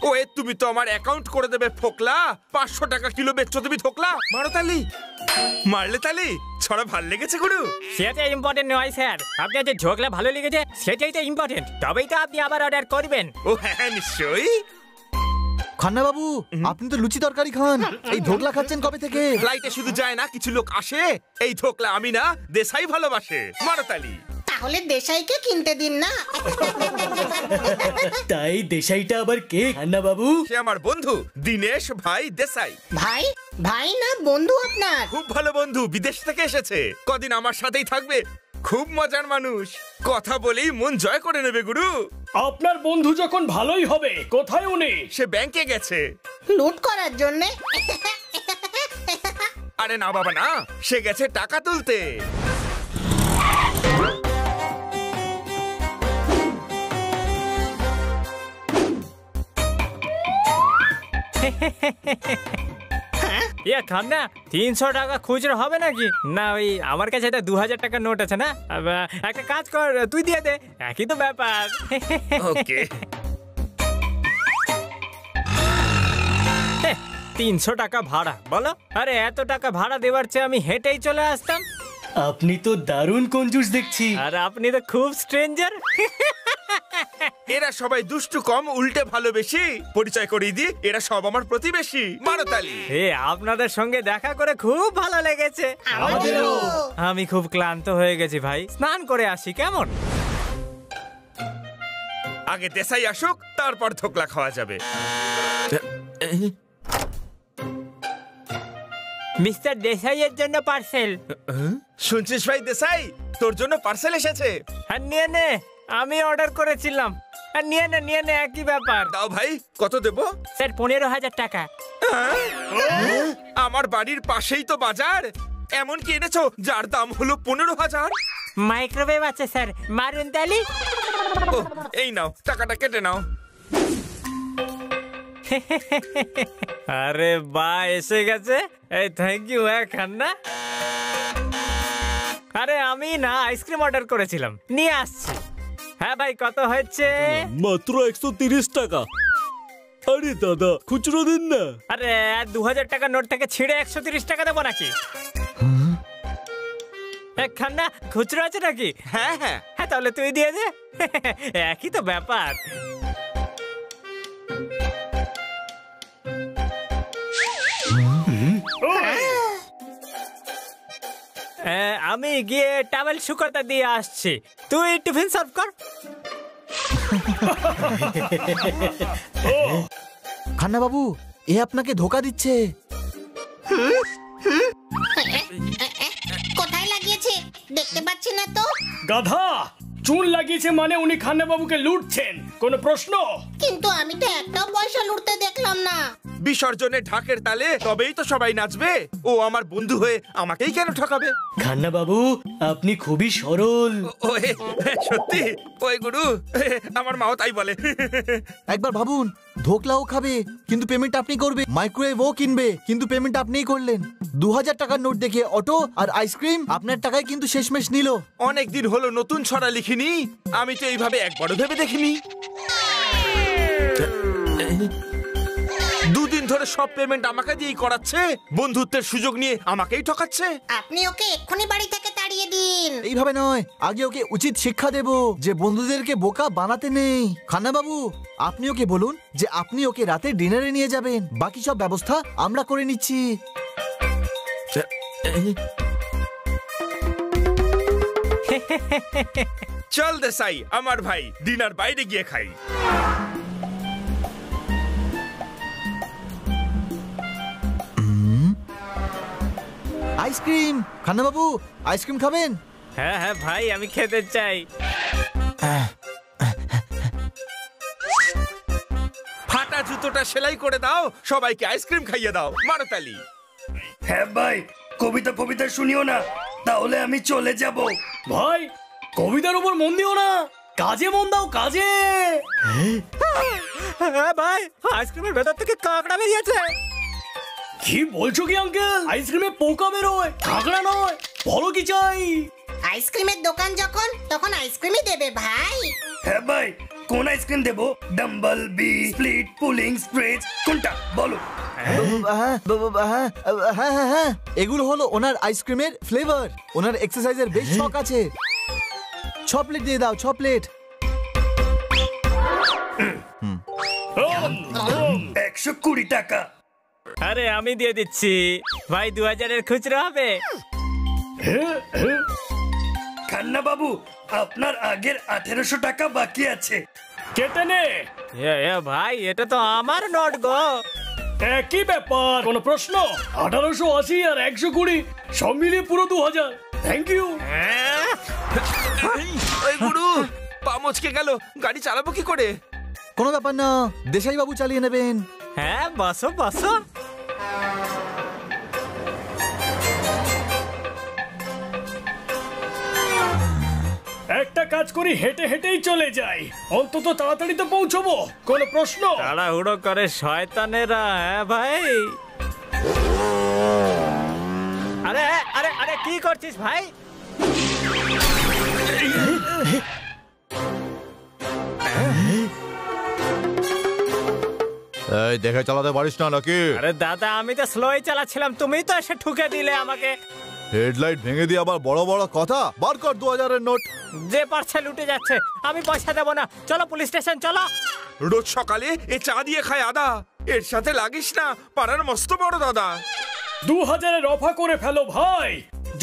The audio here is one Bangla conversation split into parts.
ওয়ে তুমি তো আমার অ্যাকাউন্ট করে দেবে ফোকলা। 500 টাকা কিলো বেচছো তুমি ধোকলা। মারো তালি, মারলে তালি। ছড়া ভালো লেগেছে গুরু? সেটা ইম্পর্টেন্ট নয় স্যার, আপনার যে ঝোকলা ভালো লেগেছে সেটাই তো ইম্পর্টেন্ট, তবেই তো আপনি আবার অর্ডার করবেন। ও হ্যাঁ নিশ্চয়ই। খান্না বাবু, আপনি তো লুচি তরকারি খান, এই ধোকলা খাচ্ছেন কবে থেকে? ফ্লাইটে শুধু যায় না, কিছু লোক আসে। এই ধোকলা আমি না, দেশাই ভালোবাসে। মারো তালি। তাহলে দেশাইকে কিনতে দিন না। তাই দেশাইটা আবার কে খান্না বাবু? সে আমার বন্ধু দীনেশ ভাই দেশাই। ভাই? ভাই না বন্ধু আপনার? খুব ভালো বন্ধু, বিদেশ থেকে এসেছে। কদিন আমার সাথেই থাকবে। খুব মজার মানুষ, কথা বলেই মন জয় করে নেবে গুরু। আপনার বন্ধু যখন ভালোই হবে, কোথায় উনি? সে ব্যাংকে গেছে। লুট করার জন্য? আরে না বাবা না, সে গেছে টাকা তুলতে। ইয়া খান্না, 300 টাকা খুচরো হবে নাকি? না ওই আমার কাছে এটা 2000 টাকার নোট আছে না, একটা কাজ কর, তুই দিয়ে দে, একই তো ব্যাপার। ওকে। 300 টাকা ভাড়া বলো? আরে এত টাকা ভাড়া দেওয়ার চেয়ে আমি হেঁটেই চলে আসতাম। আপনি তো দারুণ কঞ্জুস দেখছি। আর আপনি তো খুব স্ট্রেঞ্জার। এরা সবাই দুষ্টু কম, উল্টে ভালোবেসি। পরিচয় করিয়ে দি, এরা সব আমার প্রতিবেশী। মারো তালি। আপনাদের সঙ্গে দেখা করে খুব ভালো লেগেছে। আমাদেরও। আমি খুব ক্লান্ত হয়ে গেছি ভাই, স্নান করে আসি কেমন? আগে দেশাই আসুক, তারপর ধোকলা খাওয়া যাবে। মিস্টার দেশাইয়ের জন্য পার্সেল। শুনছিস ভাই দেশাই, তোর জন্য পার্সেল এসেছে। হ্যাঁ নিয়ে নে, আমি অর্ডার করেছিলাম। নিয়ে নে, একই ব্যাপার। দাও ভাই, কত দেবো? স্যার 15,000 টাকা। আমার বাড়ির পাশেই তো বাজার, এমন কি এনেছো যার দাম হলো 15,000? মাইক্রোওয়েভ আছে স্যার, মারুন তালি। ও, এই নাও, টাকাটা কেটে নাও। আরে বা, এসে গেছে। এই থ্যাংক ইউ খান্না। আরে আমি না আইসক্রিম অর্ডার করেছিলাম, নিয়ে আসছি। হ্যাঁ ভাই, কত হচ্ছে? মাত্র 130 টাকা। আরে দাদা, খুচরো দিন না। আরে 2000 টাকা নোট থেকে ছিঁড়ে 130 টাকা দেবো নাকি? খান্না, খুচরো আছে নাকি? হ্যাঁ হ্যাঁ হ্যাঁ, তাহলে তুই দিয়ে দে, একই তো ব্যাপার। আমি গিয়ে টাওয়েল শুকাতে দিয়ে আসছি, তুই টিফিন সার্ভ কর। খান্না বাবু, এ আপনাকে ধোকা দিচ্ছে। কোথায় লাগিয়েছে দেখতে পাচ্ছি না তো। গাধা, চুন লাগিয়েছে মানে উনি খান্না বাবুকে লুটছেন, কোনো প্রশ্ন? কিন্তু আমি তো একটাও পয়সা লুটতে দেখলাম না। বিসর্জনে ঢাকের তালে তবেই তো সবাই নাচবে। ও আমার বন্ধু হয়ে আমাকেই কেন ঠকাবে? খান্না বাবু, আপনি খুবই সরল। ওয়ে, সত্যি? ওই গুরু, আমার মাও তাই বলে। একবার ভাবুন, ধোকলাও খাবে কিন্তু পেমেন্ট আপনি করবে, মাইক্রোওয়েভও কিনবে কিন্তু পেমেন্ট আপনিই করলেন। 2000 টাকার নোট দেখে অটো আর আইসক্রিম আপনার টাকায় কিন্তু শেষমেশ নিল। অনেকদিন হলো নতুন ছড়া লিখিনি, আমি তো এইভাবে একবারও ভেবে দেখিনি। 2 দিন ধরে সব পেমেন্ট আমাকে দিয়েই করাচ্ছে, বন্ধুত্বের সুযোগ নিয়ে আমাকেই ঠকাচ্ছে। আপনি ওকে এক্ষুনি বাড়ি থেকে তাড়িয়ে দিন। এইভাবে নয়, আগে ওকে উচিত শিক্ষা দেব যে বন্ধুদেরকে বোকা বানাতে নেই। খান্না বাবু, আপনি ওকে বলুন যে আপনি ওকে রাতে ডিনারে নিয়ে যাবেন, বাকি সব ব্যবস্থা আমরা করে নিচ্ছি। চল দেশাই আমার ভাই, ডিনার বাইরে গিয়ে খাই। আইসক্রিম। খান্না বাবু, আইসক্রিম খাবেন? হ্যাঁ হ্যাঁ ভাই, আমি খেতে চাই। ফাটা জুতোটা সেলাই করে দাও, সবাইকে আইসক্রিম খাইয়ে দাও। মারো তালি। হ্যাঁ ভাই, কবিতা শুনিও না, তাহলে আমি চলে যাব। ভাই, কবিতার উপর মন দিও না, কাজে মন দাও, কাজে। হ্যাঁ ভাই, আইসক্রিমের ভেতর থেকে কাঁকড়া বেরিয়েছে। কি বলছো কি আঙ্কেল? আইসক্রিমে পোকা বেরোয়, কাঁকড়া নয়। বলো কি চাই? আইসক্রিমের দোকান যখন, তখন আইসক্রিমই দেবে ভাই। হ্যাঁ ভাই, কোন আইসক্রিম দেবো? ডাম্বল, বি, স্প্লিট, পুলিং, স্প্রেজ, কোনটা বলো? হ্যাঁ, হ্যাঁ, হ্যাঁ, এগুলো হলো ওনার আইসক্রিমের ফ্লেভার। ওনার এক্সারসাইজের বেশ শখ আছে। 6 প্লেট দিয়ে দাও, 6 প্লেট। 120 টাকা। আরে আমি দিয়ে দিচ্ছি ভাই, 2000-এর খুচরো হবে। খান্না বাবু, আপনার আগের 1800 টাকা বাকি আছে। কেটে নে। ভাই এটা তো আমার নোট গো। একই ব্যাপার, কোনো প্রশ্ন? 1880 আর 120 সব মিলিয়ে পুরো 2000। Thank you. ওই গুরু, পা মচকে গেল, গাড়ি চালাবো কি করে? কোনো ব্যাপার না, দেশাই বাবু চালিয়ে নেবেন। হ্যাঁ বসো বসো। একটা কাজ করি, হেঁটে হেঁটেই চলে যাই, অন্তত তাড়াতাড়ি তো পৌঁছবো। কোনো প্রশ্ন? তাড়াহুড়ো করে শয়তানেরা। হ্যাঁ ভাই। আরে আরে আরে কি করছিস ভাই? এই দেখে চালাতে পারিস না নাকি? আরে দাদা আমি তো স্লোই চালাচ্ছিলাম, তুমি তো এসে ঠুকে দিলে আমাকে। হেডলাইট ভেঙে দিয়ে আবার বড় বড় কথা। বার কর 2000-এর নোট। যে পারছে লুটে যাচ্ছে, আমি পয়সা দেবো না। চলো পুলিশ স্টেশন চলো। রোজ সকালে এ চা দিয়ে খায় আদা, এর সাথে লাগিস না, পাড়ার মস্ত বড় দাদা। 2000-এর রফা করে ফেলো ভাই,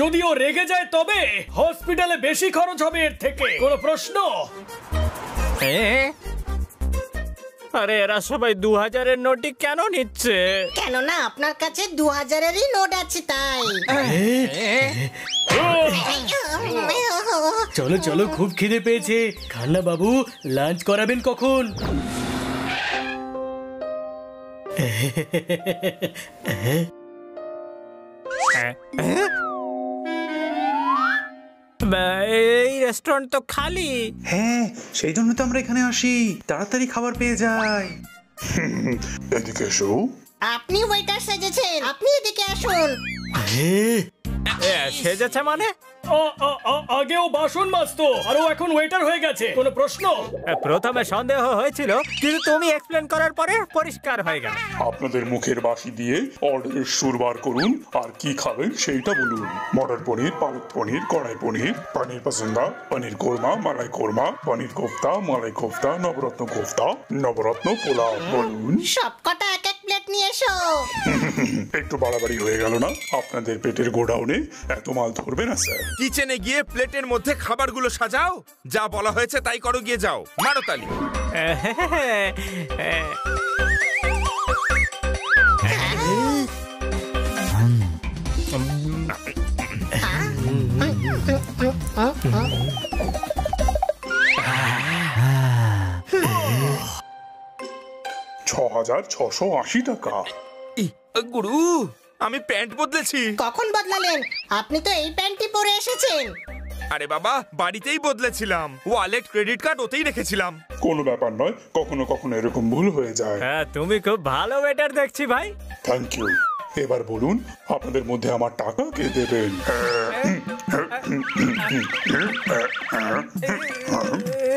যদি ও রেগে যায় তবে হসপিটালে বেশি খরচ হবে এর থেকে। কোনো প্রশ্ন? আরে এরা সবাই 2000-এর নোটই কেন নিচ্ছে? কেননা আপনার কাছে 2000-এরই নোট আছে তাই। চলো চলো, খুব খিদে পেয়েছে। খান্না বাবু, লাঞ্চ করাবেন কখন? এই রেস্টুরেন্ট তো খালি। হ্যাঁ, সেই জন্য তো আমরা এখানে আসি, তাড়াতাড়ি খাবার পেয়ে যাই। এদিকে এসো। আপনি ওয়েটার সেজেছেন, আপনি এদিকে আসুন। সেজেছে মানে? আগেও বাসন মাজতো, আর ও এখন ওয়েটার হয়ে গেছে। কোনো প্রশ্ন? প্রথমে সন্দেহ হয়েছিল, কিন্তু তুমি এক্সপ্লেন করার পরে পরিষ্কার হয়ে গেল। আপনাদের মুখের বাসি দিয়ে অর্ডারের সুর বার করুন, আর কি খাবেন সেইটা বলুন। মটর পনির, পালক পনির, কড়াই পনির, পনির পসন্দা, পনির কোরমা, মালাই কোরমা, পনির কোফতা, মালাই কোফতা, নবরত্ন কোফতা, নবরত্ন পোলাও বলুন। সব কটা এক এক প্লেট নিয়ে এসো। একটু বাড়াবাড়ি হয়ে গেল না? আপনাদের পেটের গোডাউনে এত মাল ধরবে না স্যার। কিচেনে গিয়ে প্লেটের মধ্যে খাবারগুলো সাজাও, যা বলা হয়েছে তাই করো, গিয়ে যাও। মারো তালি। $6,680 টাকা। গুরু, আমি প্যান্ট বদলেছি। কখন বদলালেন? আপনি তো এই প্যান্টটি পরে এসেছেন। আরে বাবা, বাড়িতেই বদলেছিলাম, ওয়ালেট ক্রেডিট কার্ড ওতেই রেখেছিলাম। কোনো ব্যাপার নয়, কখনো কখনো এরকম ভুল হয়ে যায়। হ্যাঁ, তুমি খুব ভালো ওয়েটার দেখছি ভাই। Thank you. এবার বলুন, আপনাদের মধ্যে আমার টাকা কে দেবেন?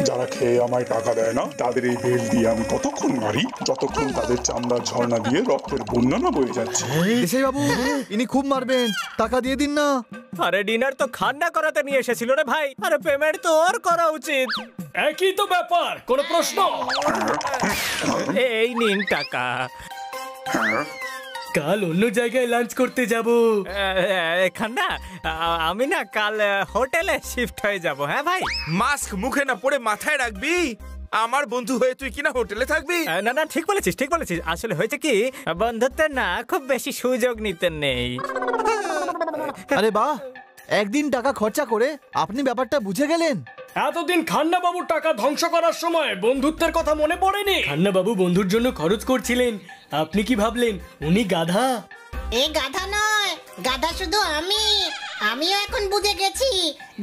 যারা খেয়ে আমায় টাকা দেয় না, তাদের এই বেল দিয়ে আমি কতক্ষণ মারি, যতক্ষণ তাদের চামড়ার ঝর্ণা দিয়ে রক্তের বন্যা না বয়ে যাচ্ছে। দেশাই বাবু, ইনি খুব মারবেন, টাকা দিয়ে দিন না। আরে ডিনার তো খান্না করাতে নিয়ে এসেছিল রে ভাই, আরে পেমেন্ট তো ওর করা উচিত। একই তো ব্যাপার। কোনো প্রশ্ন? এই নিন টাকা। কাল অন্য জায়গায় লাঞ্চ করতে যাব। খান্না, আমি না কাল হোটেলে শিফট হয়ে যাব। হ্যাঁ ভাই। মাস্ক মুখে না পরে মাথায় রাখবি। আমার বন্ধু হয়ে তুই কিনা হোটেলে থাকবি? না না, ঠিক বলেছিস, ঠিক বলেছিস। আসলে হয়েছে কি, বন্ধুত্বের না খুব বেশি সুযোগ নিতে নেই। আরে বাহ, একদিন টাকা খরচা করে আপনি ব্যাপারটা বুঝে গেলেন। এতদিন খান্না বাবুর টাকা ধ্বংস করার সময় বন্ধুত্বের কথা মনে পড়েনি? খান্না বাবু বন্ধুর জন্য খরচ করছিলেন, আপনি কি ভাবলেন উনি গাধা? এ গাধা নয়, গাধা শুধু আমি। আমিও এখন বুঝে গেছি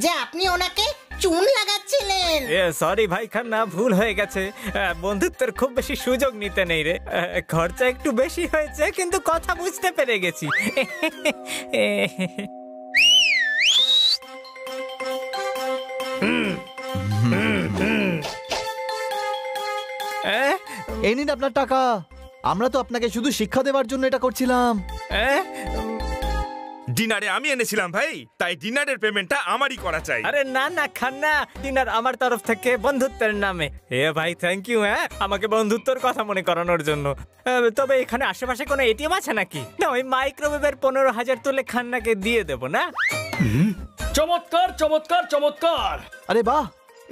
যে আপনি ওনাকে চুন লাগাচ্ছিলেন। সরি ভাই খান্না, ভুল হয়ে গেছে। বন্ধুত্বের খুব বেশি সুযোগ নিতে নেই রে। খরচা একটু বেশি হয়েছে, কিন্তু কথা বুঝতে পেরে গেছি। এই নিন আপনার টাকা। আমরা তো আপনাকে শুধু শিক্ষা দেওয়ার জন্য এটা করছিলাম। ডিনারে আমি এনেছিলাম ভাই, তাই ডিনারের পেমেন্টটা আমারই করা চাই। আরে না না খান্না, ডিনার আমার তরফ থেকে বন্ধুত্বের নামে। এ ভাই থ্যাংক ইউ, হ্যাঁ আমাকে বন্ধুত্বর কথা মনে করানোর জন্য। তবে এখানে আশেপাশে কোনো এটিএম আছে নাকি? না ওই মাইক্রোওয়েভের 15,000 তুলে খান্নাকে দিয়ে দেবো না? চমৎকার চমৎকার চমৎকার। আরে বাহ,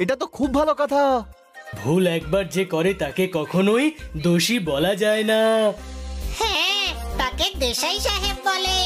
এটা তো খুব ভালো কথা। ভুল একবার যে করে তাকে কখনোই দোষী বলা যায় না। হ্যাঁ, তাকে দেশাই সাহেব বলে।